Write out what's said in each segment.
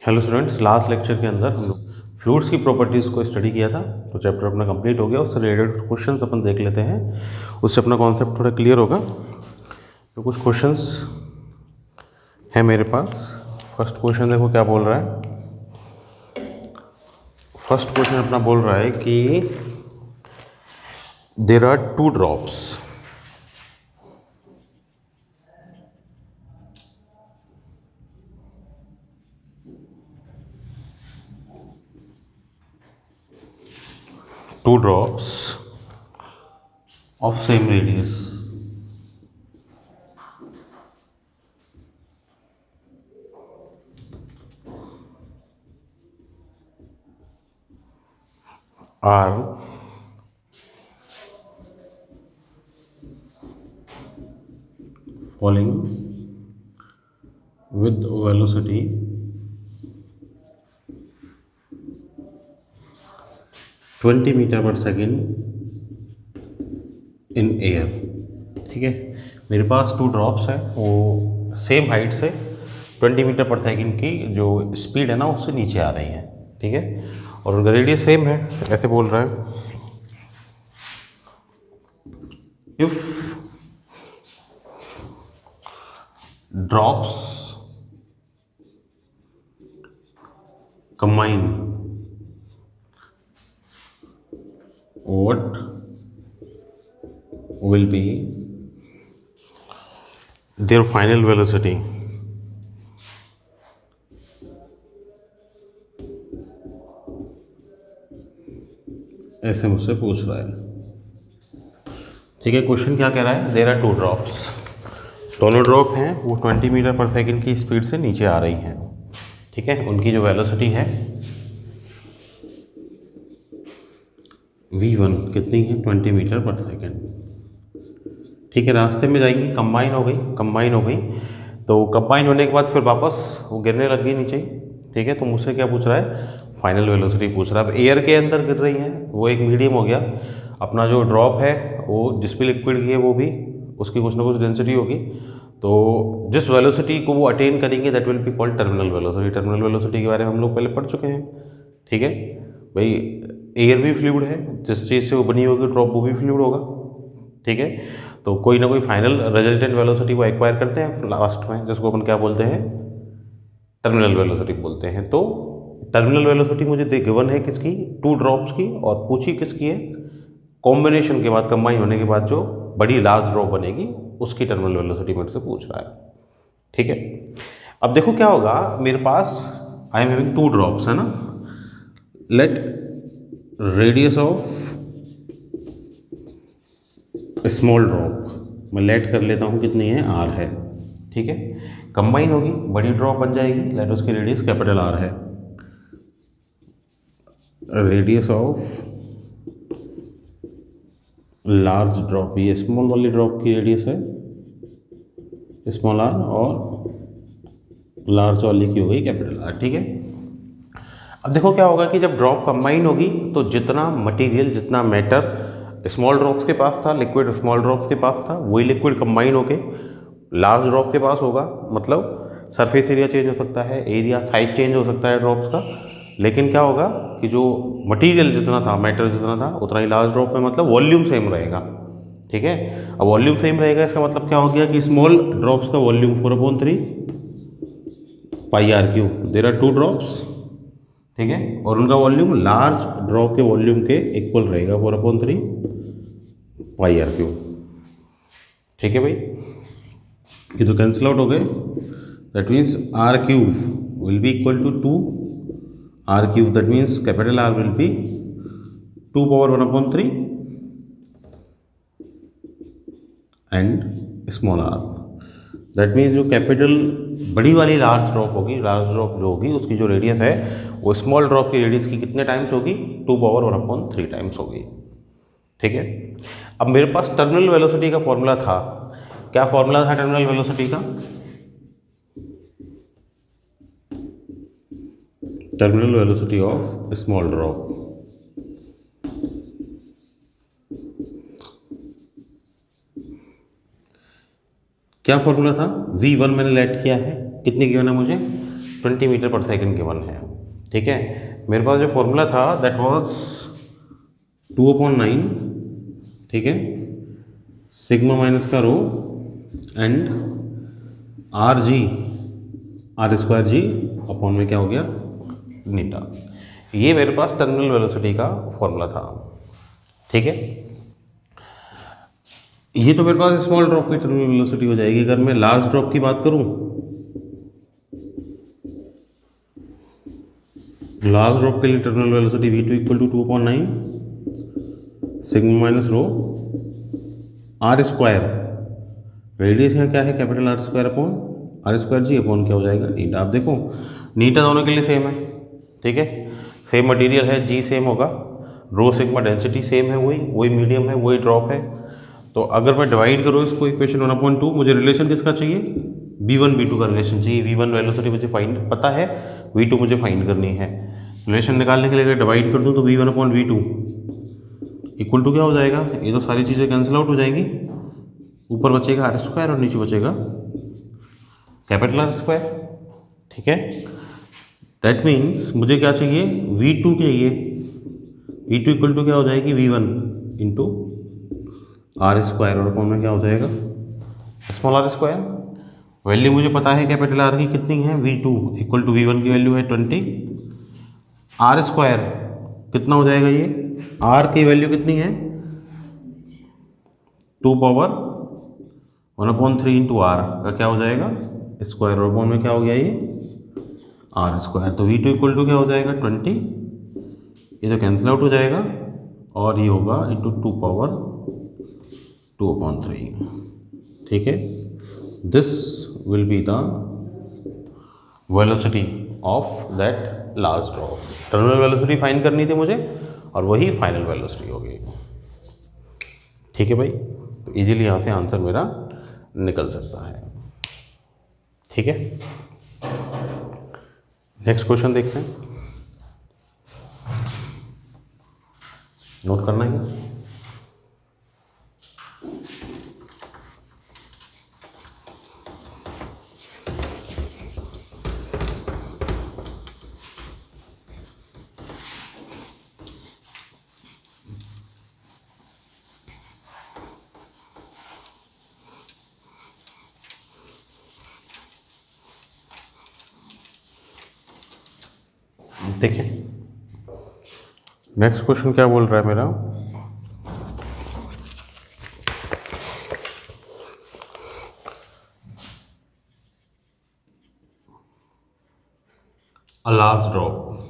Hello students, last lecture के अंदर हम लोग फ्लूइड्स की प्रॉपर्टीज़ को स्टडी किया था। तो चैप्टर अपना कंप्लीट हो गया। उससे रिलेटेड क्वेश्चंस अपन देख लेते हैं, उससे अपना कॉन्सेप्ट थोड़ा क्लियर होगा। तो कुछ क्वेश्चंस हैं मेरे पास। फर्स्ट क्वेश्चन देखो क्या बोल रहा है। फर्स्ट क्वेश्चन अपना बोल रहा है कि there are two drops of same radius are falling with velocity twenty metre per second in air. ठीक है, मेरे पास टू ड्रॉप्स हैं, वो सेम हाइट से 20 मीटर पर सेकेंड की जो स्पीड है ना उससे नीचे आ रही हैं। ठीक है, और उनका रेडियस सेम है। ऐसे बोल रहा है if drops combine what will be their final velocity। ऐसे मुझसे पूछ रहा है। ठीक है, क्वेश्चन क्या कह रहा है, देयर आर टू ड्रॉप्स, दोनों ड्रॉप हैं वो 20 मीटर पर सेकेंड की स्पीड से नीचे आ रही हैं। ठीक है, उनकी जो वेलोसिटी है v1 कितनी है, 20 मीटर पर सेकेंड। ठीक है, रास्ते में जाएंगी, कंबाइन हो गई। तो कंबाइन होने के बाद फिर वापस वो गिरने लग गई नीचे। ठीक है, तो मुझसे क्या पूछ रहा है, फाइनल वेलोसिटी पूछ रहा है। अब एयर के अंदर गिर रही है, वो एक मीडियम हो गया। अपना जो ड्रॉप है वो जिस भी लिक्विड की है वो भी उसकी कुछ ना कुछ डेंसिटी होगी। तो जिस वेलोसिटी को वो अटेन करेंगे that will be called terminal velocity. Terminal velocity के बारे में हम लोग पहले पढ़ चुके हैं। ठीक है भाई, एयर भी फ्लूइड है, जिस चीज़ से वो बनी होगी ड्रॉप वो भी फ्लूइड होगा। ठीक है, तो कोई ना कोई फाइनल रिजल्टेंट वेलोसिटी को एक्वायर करते हैं लास्ट में, जिसको अपन क्या बोलते हैं, टर्मिनल वेलोसिटी बोलते हैं। तो टर्मिनल वेलोसिटी मुझे गिवन है किसकी, टू ड्रॉप्स की, और पूछी किसकी है, कॉम्बिनेशन के बाद, कंबाइन होने के बाद जो बड़ी लार्ज ड्रॉप बनेगी उसकी टर्मिनल वेलोसिटी मेरे से पूछ रहा है। ठीक है, अब देखो क्या होगा, मेरे पास I am having two drops है ना। Let radius of small drop मैं लेट कर लेता हूँ, कितनी है, आर है। ठीक है, कंबाइन होगी, बड़ी ड्रॉप बन जाएगी, लेट उसकी रेडियस कैपिटल आर है। रेडियस ऑफ लार्ज ड्रॉप, ये स्मॉल वाली ड्रॉप की रेडियस है स्मॉल आर, और लार्ज वाली की हो गई कैपिटल आर। ठीक है, अब देखो क्या होगा कि जब ड्रॉप कंबाइन होगी तो जितना मटेरियल, जितना मैटर स्मॉल ड्रॉप्स के पास था, लिक्विड स्मॉल ड्रॉप्स के पास था, वही लिक्विड कंबाइन होके लार्ज ड्रॉप के पास होगा। मतलब सरफेस एरिया चेंज हो सकता है, एरिया साइज चेंज हो सकता है ड्रॉप्स का, लेकिन क्या होगा कि जो मटेरियल जितना था, मैटर जितना था, उतना ही लार्ज ड्रॉप में, मतलब वॉल्यूम सेम रहेगा। ठीक है, अब वॉल्यूम सेम रहेगा, इसका मतलब क्या हो गया कि स्मॉल ड्रॉप्स का volume 4/3 pi R cube, there are two drops. ठीक है, और उनका वॉल्यूम लार्ज ड्रॉप के वॉल्यूम के इक्वल रहेगा, 4/3 पाई आर क्यू। ठीक है भाई, ये तो कैंसिल आउट हो गए। That means R cube will be equal to 2 R cube, that means capital R will be 2/1/3 and small R. That means जो कैपिटल बड़ी वाली लार्ज ड्रॉप होगी, लार्ज ड्रॉप जो होगी उसकी जो रेडियस है वो स्मॉल ड्रॉप की रेडियस की कितने टाइम्स होगी, 2/1/3 टाइम्स होगी। ठीक है, अब मेरे पास टर्मिनल वेलोसिटी का फॉर्मूला था। क्या फॉर्मूला था टर्मिनल वेलोसिटी का, terminal velocity of small drop. क्या फॉर्मूला था, v1 मैंने लेट किया है, कितनी गिवन है मुझे, 20 मीटर पर सेकेंड गिवन है। ठीक है, मेरे पास जो फॉर्मूला था दैट वाज 2/9, ठीक है, सिग्मा माइनस का rho and R square G upon में क्या हो गया नीटा। ये मेरे पास टर्मिनल वेलोसिटी का फॉर्मूला था। ठीक है, ये तो मेरे पास स्मॉल ड्रॉप की टर्मिनल वेलोसिटी हो जाएगी। अगर मैं लार्ज ड्रॉप की बात करूं, लार्ज ड्रॉप के लिए terminal velocity v2 equal to 2/9 sigma minus rho R square, radius यहाँ क्या है capital R square upon R square G upon क्या हो जाएगा नीटा। आप देखो नीटा दोनों के लिए सेम है। ठीक है, सेम मटेरियल है, जी सेम होगा, रो सिग्मा डेंसिटी सेम है, वही मीडियम है, वही ड्रॉप है। तो अगर मैं डिवाइड करूँ इसको इक्वेशन 1/2, मुझे रिलेशन किसका चाहिए, v1 v2 का रिलेशन चाहिए। v1 वेलोसिटी मुझे फाइंड पता है, v2 मुझे फाइंड करनी है। रिलेशन निकालने के लिए अगर डिवाइड कर दूँ तो v1/v2 इक्वल टू क्या हो जाएगा, ये तो सारी चीज़ें कैंसिल आउट हो जाएंगी, ऊपर बचेगा आर स्क्वायर और नीचे बचेगा कैपिटल आर स्क्वायर। ठीक है, दैट मीन्स मुझे क्या चाहिए, v2 चाहिए, v2 इक्वल टू क्या हो जाएगी v1 इंटू आर स्क्वायर और अपॉन में क्या हो जाएगा स्मॉल आर स्क्वायर। वैल्यू मुझे पता है कैपिटल आर की कितनी है, v2 इक्वल टू v1 की वैल्यू है 20, आर स्क्वायर कितना हो जाएगा, ये आर की वैल्यू कितनी है 2/1/3 इंटू आर का क्या हो जाएगा स्क्वायर और अपॉन में क्या हो गया ये आर स्क्वायर। तो v2 इक्वल टू क्या हो जाएगा 20, ये तो कैंसिल आउट हो जाएगा और ये होगा इंटू 2/2/3। ठीक है, this will be the velocity of that large drop. Terminal velocity find करनी थी मुझे और वही फाइनल वेलोसिटी होगी। ठीक है भाई, तो इजीली यहाँ से आंसर मेरा निकल सकता है। ठीक है, नेक्स्ट क्वेश्चन देखते हैं, नोट करना है। देखिए नेक्स्ट क्वेश्चन क्या बोल रहा है मेरा, a large drop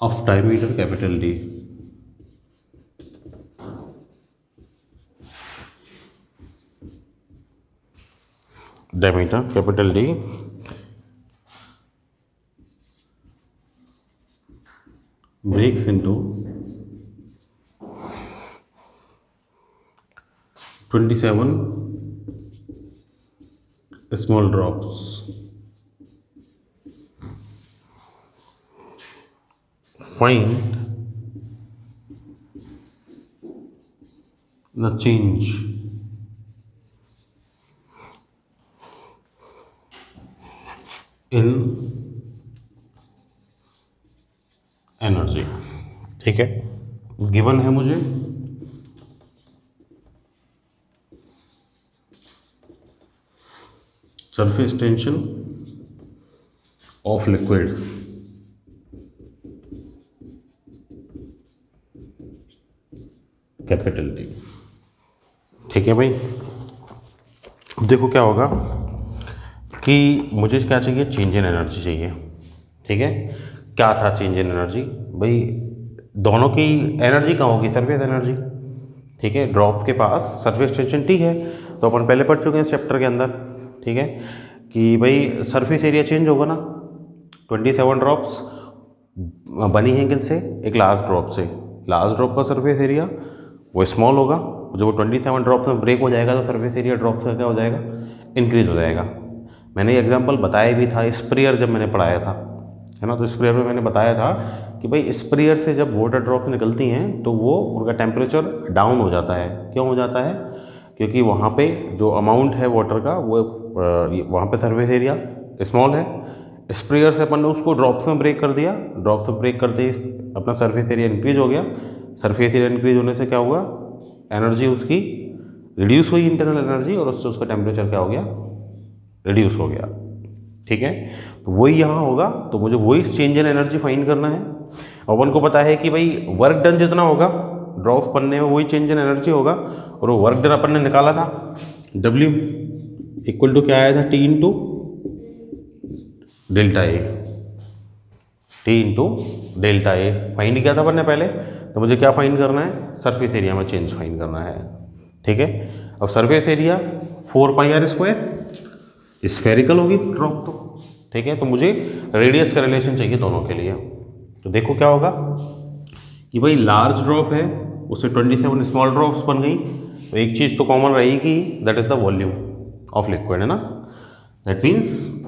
of diameter capital D diameter capital D breaks into 27 small drops. Find the change in energy. ठीक है, गिवन है मुझे surface tension of liquid capital D. ठीक है भाई, देखो क्या होगा कि मुझे क्या चाहिए, चेंज इन एनर्जी चाहिए। ठीक है, क्या था चेंज इन एनर्जी भाई, दोनों की एनर्जी कहाँ होगी, सरफेस एनर्जी। ठीक है, ड्रॉप्स के पास सरफेस टेंशन टी है, तो अपन पहले पढ़ चुके हैं चैप्टर के अंदर। ठीक है, कि भाई सरफेस एरिया चेंज होगा ना, 27 ड्रॉप्स बनी हैं किनसे, एक लार्ज ड्रॉप से। लार्ज ड्रॉप का सरफेस एरिया वो स्मॉल होगा, जब वो 27 ड्रॉप्स में ब्रेक हो जाएगा तो सरफेस एरिया ड्रॉप्स का क्या हो जाएगा, इंक्रीज हो जाएगा। मैंने ये एग्जांपल बताया भी था स्प्रेयर जब मैंने पढ़ाया था, है ना। तो स्प्रेयर में मैंने बताया था कि भाई स्प्रेयर से जब वाटर ड्रॉप्स निकलती हैं तो वो उनका टेम्परेचर डाउन हो जाता है। क्यों हो जाता है, क्योंकि वहाँ पे जो अमाउंट है वाटर का वो वहाँ पे सरफेस एरिया स्मॉल है। स्प्रेयर से अपन ने उसको ड्रॉप्स में ब्रेक कर दिया, ड्रॉप्स में ब्रेक करते ही अपना सरफेस एरिया इंक्रीज हो गया। सरफेस एरिया इंक्रीज होने से क्या हुआ, एनर्जी उसकी रिड्यूस हुई, इंटरनल एनर्जी, और उससे उसका टेम्परेचर क्या हो गया, रिड्यूस हो गया। ठीक है, तो वही यहाँ होगा, तो मुझे वही चेंज इन एनर्जी फाइंड करना है। अपन को पता है कि भाई वर्क डन जितना होगा ड्रॉप्स बनने में वही चेंज इन एनर्जी होगा, और वो वर्क डन अपन ने निकाला था W इक्वल टू क्या आया था, T into delta A, T into delta A find किया था अपन ने पहले। तो मुझे क्या फाइंड करना है, सरफेस एरिया में चेंज फाइंड करना है। ठीक है, अब सरफेस एरिया 4πr², स्फेरिकल होगी ड्रॉप तो। ठीक है, तो मुझे रेडियस का रिलेशन चाहिए दोनों के लिए। तो देखो क्या होगा कि भाई लार्ज ड्रॉप है, उससे 27 स्मॉल ड्रॉप्स बन गई, तो एक चीज़ तो कॉमन रहेगी, that is the volume of liquid, है ना। That means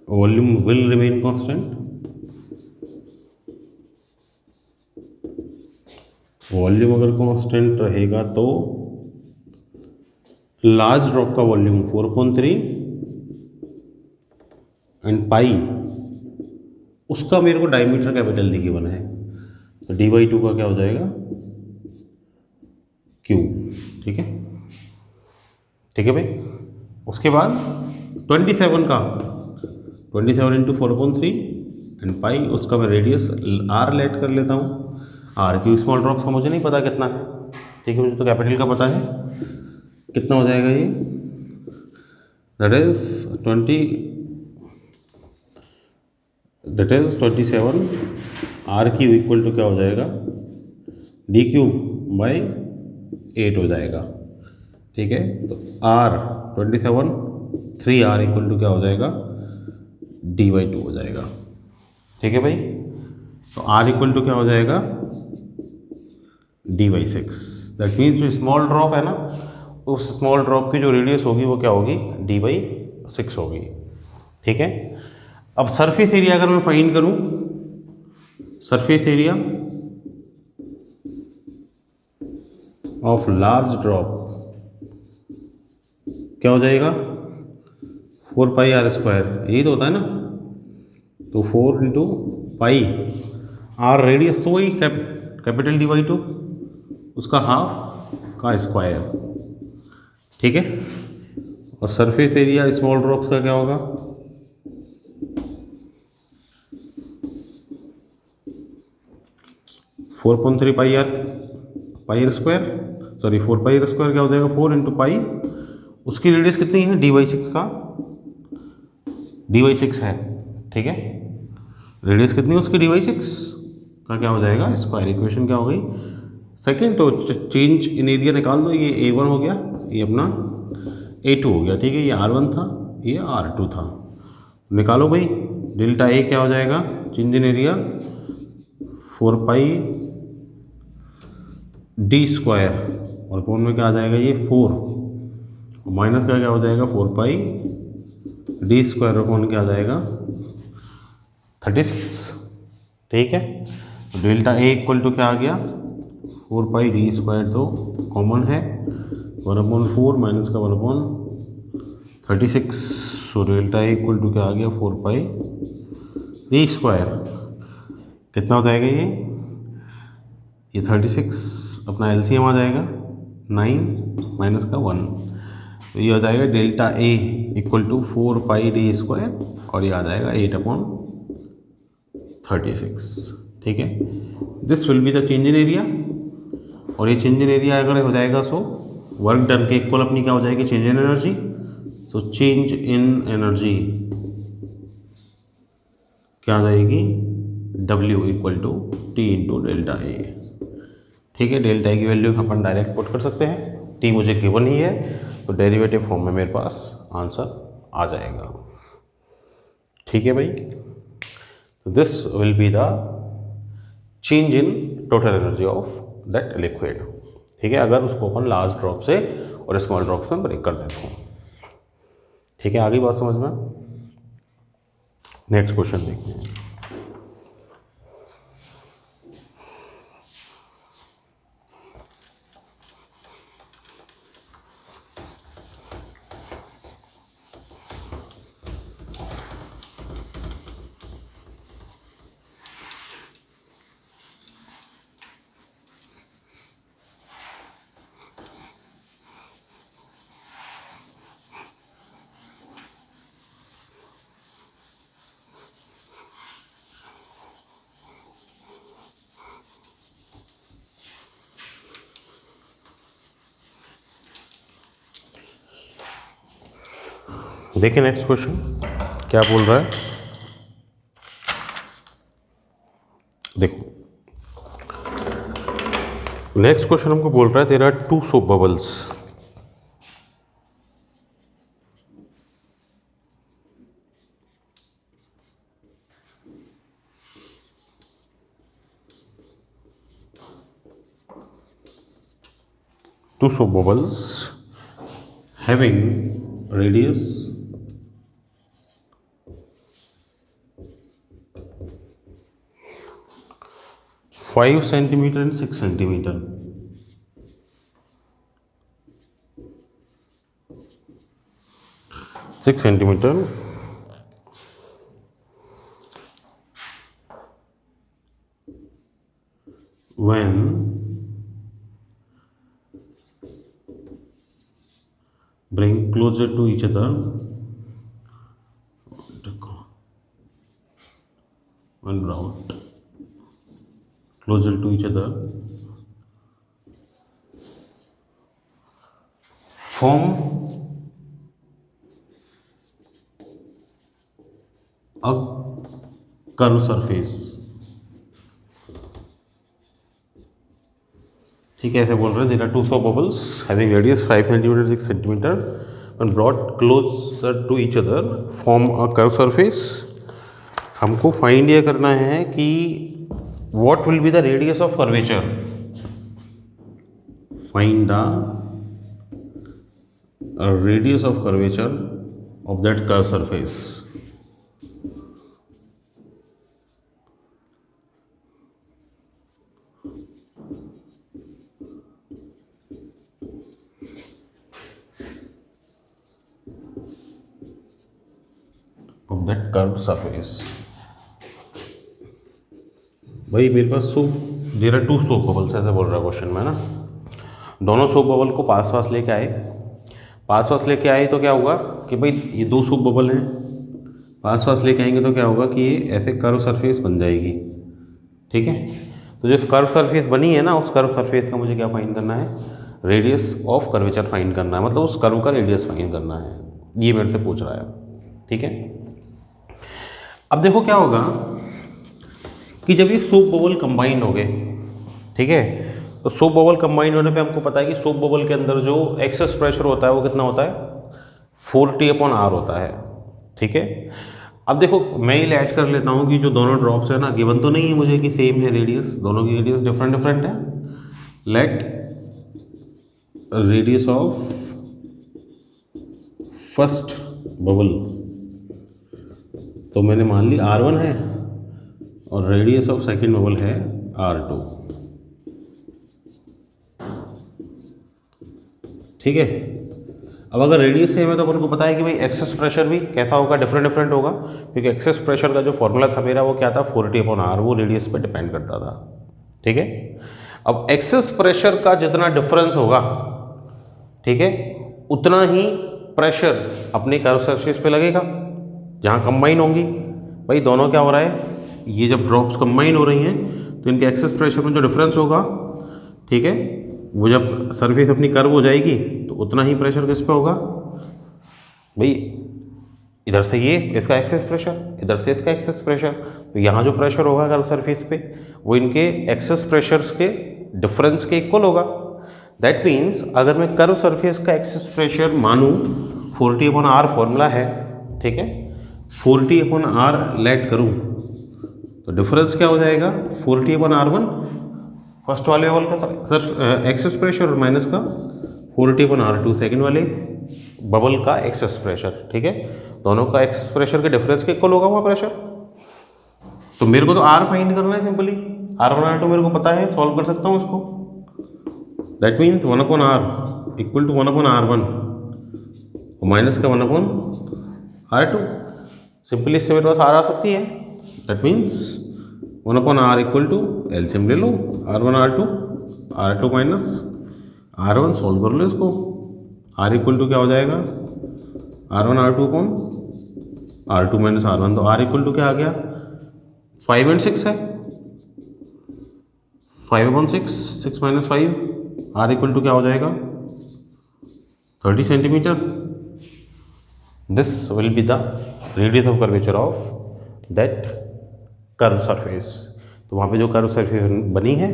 volume will remain constant, volume अगर कांस्टेंट रहेगा तो लार्ज ड्रॉप का वॉल्यूम 4.3 एंड पाई उसका मेरे को डायमीटर कैपिटल डी गिवन है, तो D/2 का क्या हो जाएगा, Q। ठीक है, ठीक है भाई। उसके बाद 27 का 27 इंटू 4.3 एंड पाई, उसका मैं रेडियस R लेट कर लेता हूँ। R क्यू स्मॉल ड्रॉप्स का मुझे नहीं पता कितना है, ठीक है, मुझे तो कैपिटल का पता है। कितना हो जाएगा ये, that is 27 R cube equal to क्या हो जाएगा, DQ/8 हो जाएगा। ठीक है, तो R 27 3R इक्वल टू क्या हो जाएगा, D/2 हो जाएगा। ठीक है भाई, तो R इक्वल टू क्या हो जाएगा, D/6। दैट मीन्स जो स्मॉल ड्रॉप है ना, उस स्मॉल ड्रॉप की जो रेडियस होगी वो क्या होगी, D/6 होगी। ठीक है, अब सरफेस एरिया अगर मैं फाइंड करूं, surface area of large drop क्या हो जाएगा, 4πr², यही तो होता है ना। तो 4 इंटू पाई, R रेडियस तो वही कैपिटल D/2, उसका हाफ का स्क्वायर। ठीक है, और सरफेस एरिया स्मॉल ड्रॉप्स का क्या होगा, 4.3 पाई r², सॉरी 4πr² क्या हो जाएगा, 4 इंटू पाई, उसकी रेडियस कितनी है, D/6 का, D/6 है। ठीक है, रेडियस कितनी है उसकी, D/6 का क्या हो जाएगा, स्क्वायर। इक्वेशन क्या हो गई, सेकंड। तो चेंज इन एरिया निकाल दो, ये A1 हो गया, ये अपना A2 हो गया। ठीक है, ये R1 था, ये R2 था। निकालो भाई, डेल्टा A क्या हो जाएगा, चेंज इन एरिया 4πd², और कौन में क्या आ जाएगा, ये 4, माइनस का क्या हो जाएगा, 4πd², और कौन क्या आ जाएगा, 36। ठीक है, तो डेल्टा A इक्वल टू क्या आ गया, 4πd² तो कॉमन है, 1/4 माइनस का 1/36, so delta A equal to क्या आ गया, 4πd²। कितना हो जाएगा ये 36, अपना LCM आ जाएगा 9 माइनस का 1, तो ये हो जाएगा delta A equal to 4πd², और ये आ जाएगा 8/36। ठीक है, this will be the change in area, और ये चेंज इन एरिया अगर हो जाएगा सो वर्क डन के इक्वल अपनी क्या हो जाएगी, change in energy. So change in energy क्या आ जाएगी, W equal to T into delta A। ठीक है, डेल्टा A की वैल्यू अपन डायरेक्ट पुट कर सकते हैं, T मुझे गिवन ही है, तो डेरिवेटिव फॉर्म में मेरे पास आंसर आ जाएगा। ठीक है भाई, तो this will be the change in total energy of that liquid. ठीक है, अगर उसको अपन लार्ज ड्रॉप से और स्मॉल ड्रॉप्स में ब्रेक कर देते हैं। ठीक है, आगे बात समझ में। नेक्स्ट क्वेश्चन देखते हैं। देखिए नेक्स्ट क्वेश्चन क्या बोल रहा है। देखो नेक्स्ट क्वेश्चन हमको बोल रहा है there are 2 soap bubbles. Two soap bubbles having radius 5 centimeter and 6 centimeter. When bring closer to each other, when brought closer to each other, form a curved surface। ठीक है, ऐसे बोल रहे हैं there are 2 soap bubbles having radius 5 centimeter 6 centimeter when brought closer to each other form a curved surface। हमको find ये करना है कि what will be the radius of curvature। find the radius of curvature of that curved surface। of that curved surface। भाई मेरे पास there are 2 soap bubbles ऐसे बोल रहा है क्वेश्चन में ना। दोनों सोप बबल को पास पास लेके आए, पास पास लेके आए तो क्या होगा कि भाई ये 2 सोप बबल हैं, पास पास लेके आएंगे तो क्या होगा कि ये ऐसे कर्व सरफेस बन जाएगी। ठीक है, तो जो कर्व सरफेस बनी है ना, उस कर्व सरफेस का मुझे क्या फाइंड करना है, रेडियस ऑफ कर्वेचर फाइंड करना है, मतलब उस कर्व का रेडियस फाइंड करना है, ये मेरे से पूछ रहा है। ठीक है, अब देखो क्या होगा कि जब ये सोप बबल कंबाइन हो गए, ठीक है, तो सोप बबल कंबाइन होने पे हमको पता है कि सोप बबल के अंदर जो एक्सेस प्रेशर होता है वो कितना होता है, 40/R होता है। ठीक है, अब देखो मैं ये ऐड कर लेता हूँ कि जो दोनों ड्रॉप्स है ना, गिवन तो नहीं है मुझे कि सेम है रेडियस, दोनों की रेडियस डिफरेंट डिफरेंट है। Late radius of first bubble, तो मैंने मान ली R1 है और रेडियस ऑफ सेकेंड बबल है R2। ठीक है, अब अगर रेडियस सेम है तो अपन को पता है कि भाई एक्सेस प्रेशर भी कैसा होगा, डिफरेंट डिफरेंट होगा, क्योंकि एक्सेस प्रेशर का जो फॉर्मूला था मेरा वो क्या था, 40/R, वो रेडियस पे डिपेंड करता था। ठीक है, अब एक्सेस प्रेशर का जितना डिफरेंस होगा, ठीक है, उतना ही प्रेशर अपनी कर्व सरफेस पे लगेगा जहाँ कंबाइन होंगी। भाई दोनों क्या हो रहा है, ये जब ड्रॉप्स कंबाइन हो रही हैं तो इनके एक्सेस प्रेशर में जो डिफरेंस होगा, ठीक है, वो जब सरफेस अपनी कर्व हो जाएगी तो उतना ही प्रेशर किस पे होगा, भाई इधर से ये इसका एक्सेस प्रेशर, इधर से इसका एक्सेस प्रेशर, तो यहाँ जो प्रेशर होगा कर्व सरफेस पे वो इनके एक्सेस प्रेशर्स के डिफरेंस के इक्वल होगा। दैट मीन्स अगर मैं कर्व सरफेस का एक्सेस प्रेशर मानूँ 40/R फॉर्मूला है, ठीक है, 40/R लेट करूँ तो डिफरेंस क्या हो जाएगा, 40/R1 फर्स्ट वाले बबल का सर एक्सेस प्रेशर और माइनस का 40/R2 सेकेंड वाले बबल का एक्सेस प्रेशर। ठीक है, दोनों का एक्सेस प्रेशर के डिफरेंस के इक्वल होगा वहाँ प्रेशर। तो मेरे को तो R फाइंड करना है सिंपली, R1 R2 मेरे को पता है, सॉल्व कर सकता हूँ उसको। That means 1/R equal to 1/R1 minus का 1/R2। सिंपली इससे मेरे पास R आ सकती है। That means 1/R equal to LCM ले लो, R1 R2 minus R1, solve कर लो इसको। R इक्वल टू क्या हो जाएगा, R1 R2 माइनस R1, तो R इक्वल टू क्या आ गया, 5 और 6 है, 5/6, 6 माइनस 5, R इक्वल टू क्या हो जाएगा 30 centimetre. This will be the radius of curvature of that curve surface. तो वहाँ पे जो कर्व सरफेस बनी है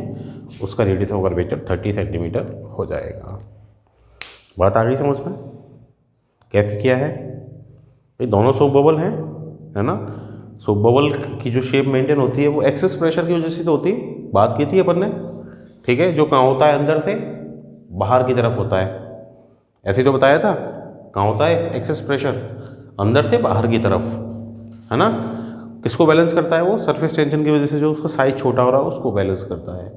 उसका रेडियस ऑफ कर्वेचर 30 सेंटीमीटर हो जाएगा। बात आ गई समझ में? कैसे किया है? ये दोनों सोप बबल हैं, है ना। सोप बबल की जो शेप मेंटेन होती है वो एक्सेस प्रेशर की वजह से तो होती है, बात की थी अपन ने, ठीक है। जो कहाँ होता है, अंदर से बाहर की तरफ होता है, ऐसे ही तो बताया था। कहाँ होता है एक्सेस प्रेशर? अंदर से बाहर की तरफ, है ना। किसको बैलेंस करता है वो? सरफेस टेंशन की वजह से जो उसका साइज छोटा हो रहा है उसको बैलेंस करता है,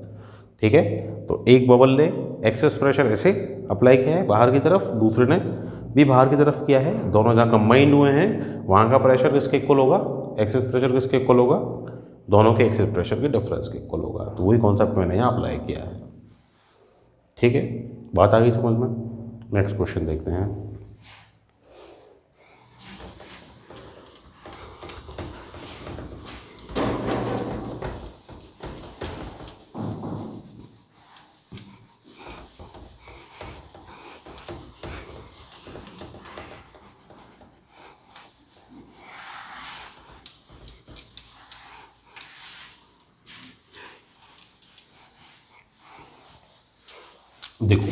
ठीक है। तो एक बबल ने एक्सेस प्रेशर ऐसे अप्लाई किया है बाहर की तरफ, दूसरे ने भी बाहर की तरफ किया है। दोनों जहाँ कंबाइंड हुए हैं वहाँ का प्रेशर किसके इक्वल होगा? एक्सेस प्रेशर किसके इक्वल होगा? दोनों के एक्सेस प्रेशर के डिफरेंस के इक्वल होगा। तो वही कॉन्सेप्ट मैंने यहाँ अप्लाई किया है, ठीक है। बात आ गई समझ में? नेक्स्ट क्वेश्चन देखते हैं। देखो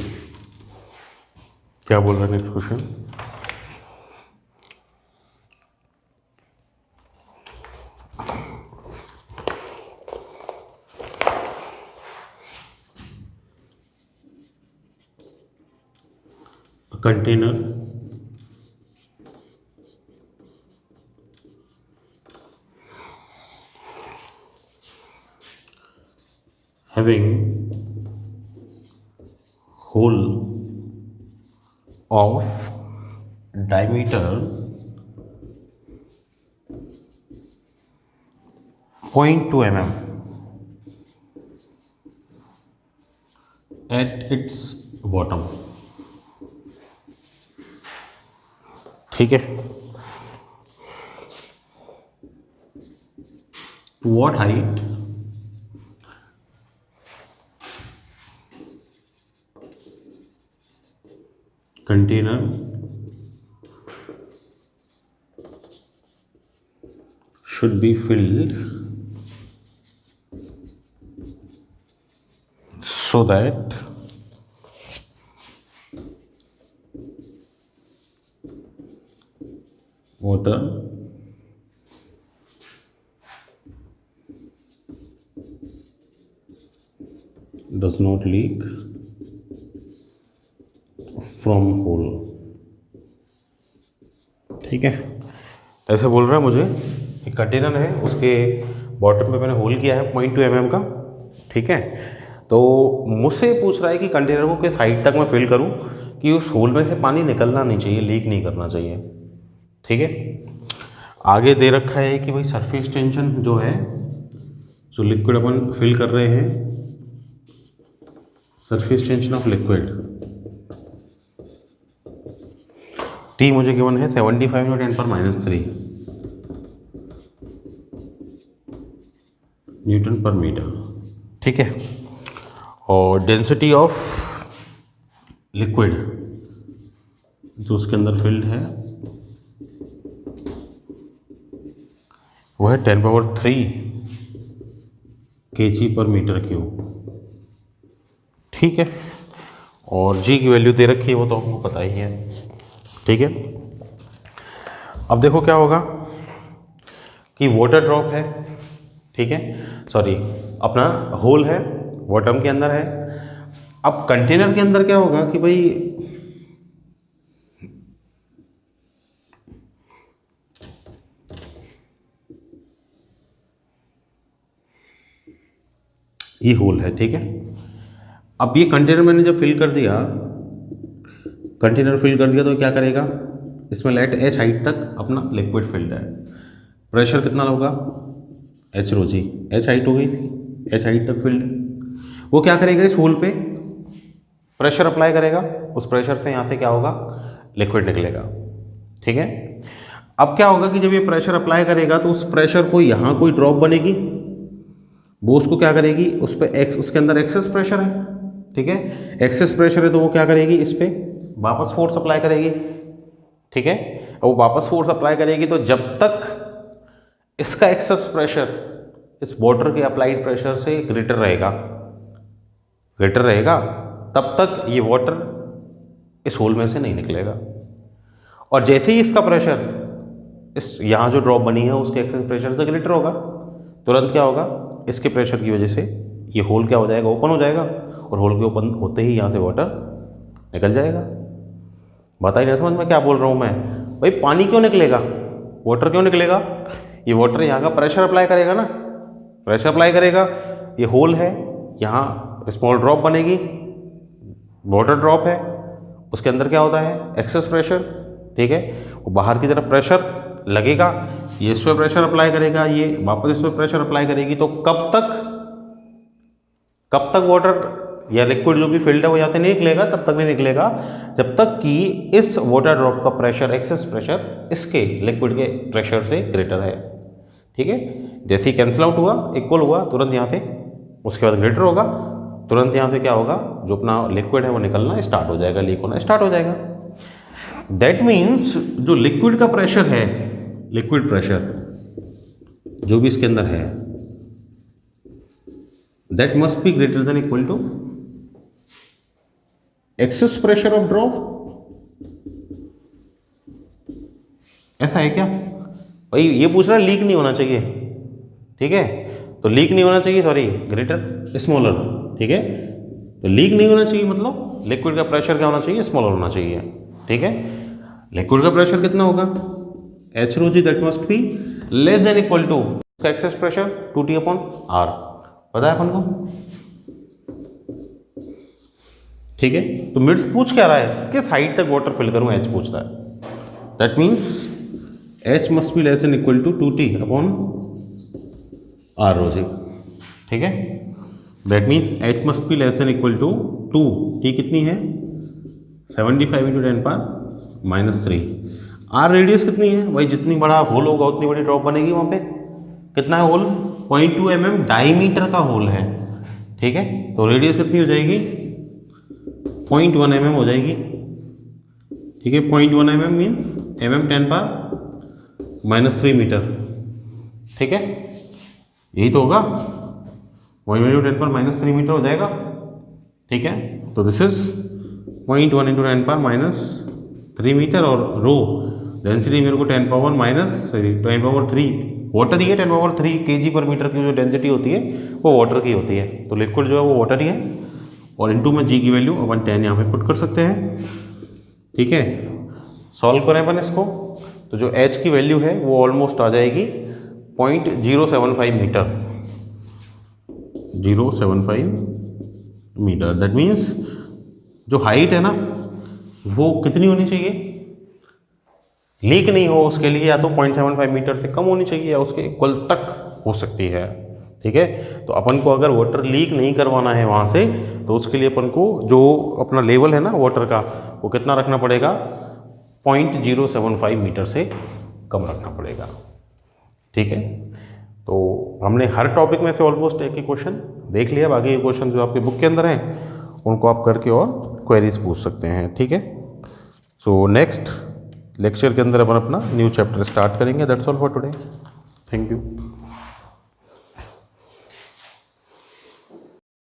क्या बोल रहा है next question. Container having hole of diameter 0.2 mm at its bottom, ठीक है। To what height container should be filled so that water does not leak from hole, ठीक है। ऐसे बोल रहा है मुझे, एक कंटेनर है उसके बॉटम पे मैंने होल किया है 0.2 mm का, ठीक है। तो मुझसे पूछ रहा है कि कंटेनर को किस हाइट तक मैं फिल करूं कि उस होल में से पानी निकलना नहीं चाहिए, लीक नहीं करना चाहिए, ठीक है। आगे दे रखा है कि भाई सरफेस टेंशन जो है, जो लिक्विड अपन फिल कर रहे हैं, surface tension of liquid T मुझे गिवन है 75 × 10⁻³ न्यूटन पर मीटर, ठीक है। और डेंसिटी ऑफ लिक्विड जो उसके अंदर फिल्ड है वो है 10⁻³ kg/m³, ठीक है। और जी की वैल्यू दे रखी है वो तो हमको पता ही है, ठीक है। अब देखो क्या होगा कि वाटर ड्रॉप है, ठीक है, सॉरी अपना होल है, बॉटम के अंदर है। अब कंटेनर के अंदर क्या होगा कि भाई ये होल है, ठीक है। अब ये कंटेनर मैंने जब फिल कर दिया, कंटेनर फिल कर दिया तो क्या करेगा, इसमें लेट एच हाइट तक अपना लिक्विड फिल्ड है। प्रेशर कितना होगा, एच रो जी, एच हाइट हो गई थी, एच हाइट तक फिल्ड। वो क्या करेगा, इस होल पे प्रेशर अप्लाई करेगा, उस प्रेशर से यहाँ से क्या होगा, लिक्विड निकलेगा, ठीक है। अब क्या होगा कि जब ये प्रेशर अप्लाई करेगा तो उस प्रेशर को यहाँ कोई ड्रॉप बनेगी, वो उसको क्या करेगी, उस पर उसके अंदर एक्सेस प्रेशर है, ठीक है। एक्सेस प्रेशर है तो वो क्या करेगी, इस पर वापस फोर्स अप्लाई करेगी, ठीक है। वो वापस फोर्स अप्लाई करेगी तो जब तक इसका एक्सेस प्रेशर इस वाटर के अप्लाइड प्रेशर से ग्रेटर रहेगा तब तक ये वाटर इस होल में से नहीं निकलेगा। और जैसे ही इसका प्रेशर इस यहाँ जो ड्रॉप बनी है उसके एक्सेस प्रेशर से ग्रेटर होगा, तुरंत क्या होगा, इसके प्रेशर की वजह से ये होल क्या हो जाएगा, ओपन हो जाएगा, और होल के ओपन होते ही यहाँ से वाटर निकल जाएगा। बताइए ना समझ में क्या बोल रहा हूँ मैं? भाई पानी क्यों निकलेगा, वाटर क्यों निकलेगा? ये वाटर यहाँ का प्रेशर अप्लाई करेगा ना, प्रेशर अप्लाई करेगा, ये होल है, यहाँ स्मॉल ड्रॉप बनेगी, वाटर ड्रॉप है, उसके अंदर क्या होता है, एक्सेस प्रेशर, ठीक है। वो बाहर की तरफ प्रेशर लगेगा, ये इस पर प्रेशर अप्लाई करेगा, ये वापस इस पर प्रेशर अप्लाई करेगी, तो कब तक वाटर या लिक्विड जो भी फिल्ड है वो यहाँ से नहीं निकलेगा, तब तक नहीं निकलेगा जब तक कि इस वाटर ड्रॉप का प्रेशर, एक्सेस प्रेशर इसके लिक्विड के प्रेशर से ग्रेटर है, ठीक है। जैसे ही कैंसिल आउट हुआ, इक्वल हुआ, तुरंत यहाँ से उसके बाद ग्रेटर होगा, तुरंत यहाँ से क्या होगा, जो अपना लिक्विड है वो निकलना स्टार्ट हो जाएगा, लीक होना स्टार्ट हो जाएगा। दैट मीन्स जो लिक्विड का प्रेशर है, लिक्विड प्रेशर जो भी इसके अंदर है, that must be greater than equal to excess pressure of drop. ऐसा है क्या भाई? ये पूछ रहा है लीक नहीं होना चाहिए, ठीक है, तो लीक नहीं होना चाहिए, सॉरी ग्रेटर स्मॉलर, ठीक है। तो लीक नहीं होना चाहिए मतलब लिक्विड का प्रेशर क्या होना चाहिए, स्मॉलर होना चाहिए, ठीक है। लिक्विड का प्रेशर कितना होगा, H rho G, that must be less than equal to उसका एक्सेस प्रेशर 2T/R, पता है अपन को, ठीक है। तो मिड्स पूछ क्या रहा है, किस हाइट तक वाटर फिल करूं, एच पूछ रहा है। That means H must be less than equal to 2T/R rho G, ठीक है। That means H must be less than equal to 2, T कितनी है 75 × 10⁻³ आर रेडियस कितनी है भाई, जितनी बड़ा होल होगा उतनी बड़ी ड्रॉप बनेगी वहाँ पे। कितना है होल, 0.2 mm डायमीटर का होल है, ठीक है। तो रेडियस कितनी हो जाएगी, 0.1 mm हो जाएगी, ठीक है। 0.1 mm मीन्स mm×10⁻³ मीटर, ठीक है। यही तो होगा, 0.1 × 10⁻³ मीटर हो जाएगा, ठीक है। तो दिस इज 0.1 × 10⁻³ मीटर, और रो डेंसिटी मेरे को 10⁻³ वाटर ही है, 10⁻³ kg/मीटर की जो डेंसिटी होती है वो वाटर की होती है, तो लिक्विड जो है वो वाटर ही है, और इनटू में जी की वैल्यू 110 यहाँ पे पुट कर सकते हैं, ठीक है। सॉल्व करें अपन इसको, तो जो एच की वैल्यू है वो ऑलमोस्ट आ जाएगी 0.075 मीटर, 0.75 मीटर। दैट मीन्स जो हाइट है ना वो कितनी होनी चाहिए, लीक नहीं हो उसके लिए या तो 0.75 मीटर से कम होनी चाहिए या उसके इक्वल तक हो सकती है, ठीक है। तो अपन को अगर वाटर लीक नहीं करवाना है वहाँ से, तो उसके लिए अपन को जो अपना लेवल है ना वाटर का, वो कितना रखना पड़ेगा, 0.075 मीटर से कम रखना पड़ेगा, ठीक है। तो हमने हर टॉपिक में से ऑलमोस्ट एक ही क्वेश्चन देख लिया, बाकी ये क्वेश्चन जो आपके बुक के अंदर हैं उनको आप करके और क्वेरीज पूछ सकते हैं, ठीक है। सो नेक्स्ट लेक्चर के अंदर अपन अपना न्यू चैप्टर स्टार्ट करेंगे। That's all for today, thank you.